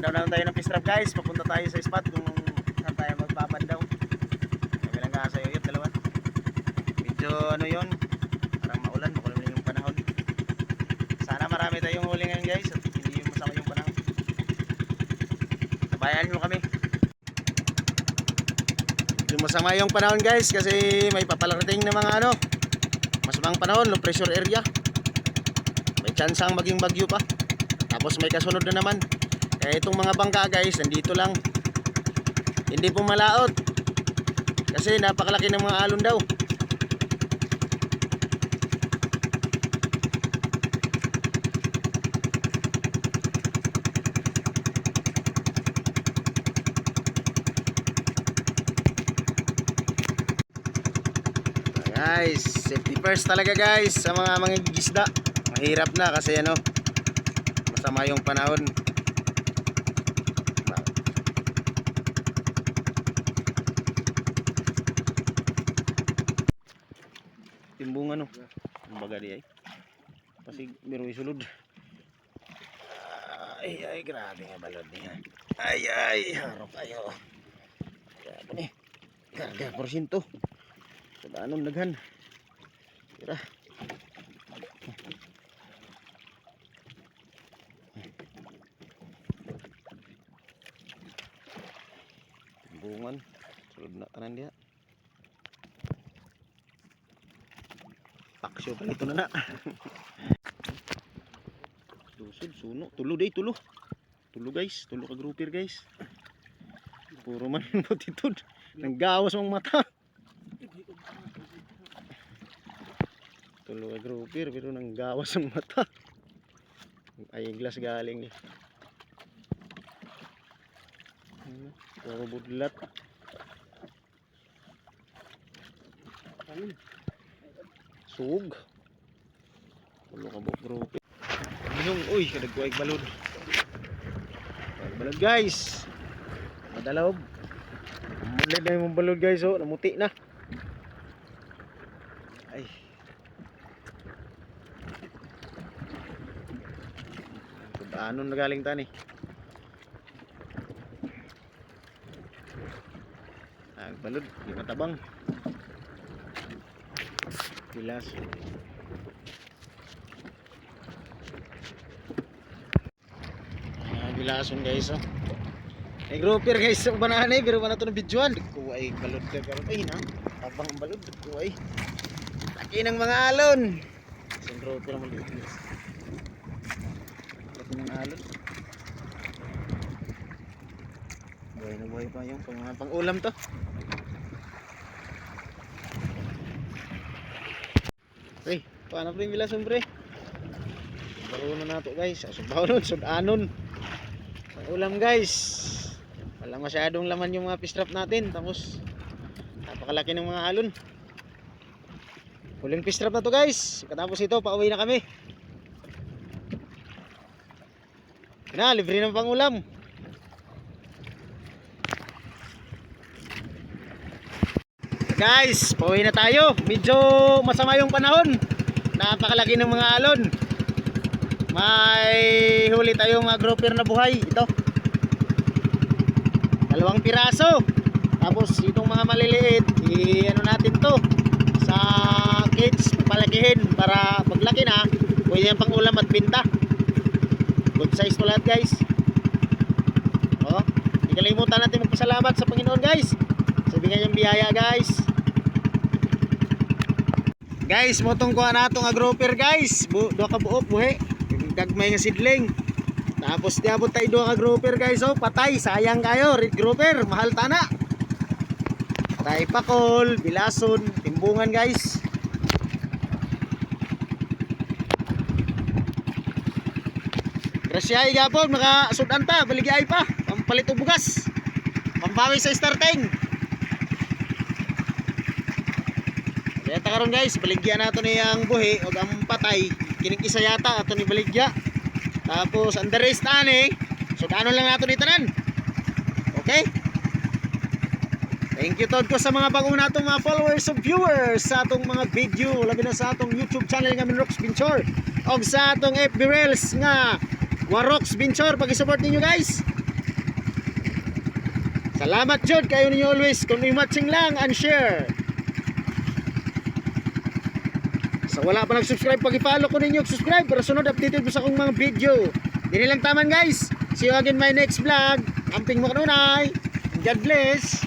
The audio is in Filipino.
Bandaw na tayo ng pistrap guys. Papunta tayo sa spot kung saan tayo magpapandaw. May lang kaso yun, dalawa. Medyo ano yun, parang maulan, makulimlim yung panahon. Sana marami tayong huli ngayon guys at hindi masama yung panahon. Sabayan nyo kami. Medyo masama yung panahon guys kasi may papalarating na mga ano, masamang panahon, low pressure area. May chance ang maging bagyo pa. Tapos may kasunod na naman. Kaya itong mga bangka guys, nandito lang. Hindi po malaot. Kasi napakalaki ng mga alon daw. Guys, safety first talaga guys sa mga mangingisda. Mahirap na kasi ano, masama yung panahon. Timbungan no. Kumbaga di ay. Kasi biro isulod. Ay grabe nga balod niya. Ay harap kayo. Grabe ni. Karga porsyento. Sa daanon daghan. Tira. Timbungan. Sulod na tanan dia. Paksyo pa ito na. Lusod, suno. Tulo day, tulo. Tulo guys. Tulo ka grouper guys. Puro man yung potitod. Nanggawas mong mata. Tulo ka grouper pero nanggawas ang mata. Ay glass galing eh. Puro budlat. Sug. Tulo ka grouper. Yung uy, kadagkuay balod. Balod guys. Madalaw. Mulit na yung balod guys, oh, namuti na. Ay. Anon na galing tani. Balod, di matabang. Bilas. Bilason guys, oh. Ay grouper guys, sa banahan eh, pero wala to ng videoan. Kuway balod ka karon ay na. Tabang ang balod, kuway. Laki ng mga alon. Isang grouper mo dito. Laki ng alon. Buhay na buhay pa yung pang ulam to. Hey, paano pa rin bilason pre? Baro na nato guys, subaw nun, sudanon. Ulam guys, walang masyadong laman yung mga pistrap natin. Tapos napakalaki ng mga alon. Huling pistrap na to guys. Katapos ito, pauwi na kami. Na, libre ng pangulam. Guys, pauwi na tayo. Medyo masama yung panahon. Napakalaki ng mga alon. May huli tayong mga grouper na buhay. Ito 2 piraso. Tapos itong mga maliliit, ano natin to sa cage, palakihin para paglaki na pwede yan pang ulam at binta. Good size to lahat guys. Oh, hindi kalimutan natin magpasalamat sa Panginoon guys sa bigay niyang biyaya guys. Guys, motong kuha na itong grouper guys. Doa ka buok buhi. Gagmay nga sidling. Tapos diabot tayo doon ka grouper guys, oh, patay, sayang kayo, red grouper, mahal tana. Patay pakol, bilason, timbungan guys. Grasyay gapon, makasudan ta, baligay pa, pampalit og bugas. Pambawi sa starting. Kaya ta karon guys, baligyan nato niyang buhi og ang patay. Kining isa yata ato ni baligya. Tapos ang the rest ani, so ano lang nato ni tanan. Okay? Thank you tod ko sa mga bagong natong mga followers and viewers sa atong mga video, labi na sa atong YouTube channel nga Rox Binchor og sa atong FB Reels nga Warox Binchor. Pag-support ninyo guys. Salamat jud kayo ninyo always kung i-matching lang and share. Sa wala pa nag-subscribe, pag-follow ko ninyo, subscribe para sunod updated mo sa akong mga video. Dili lang taman guys. See you again my next vlog. Amping mo kanunay. God bless.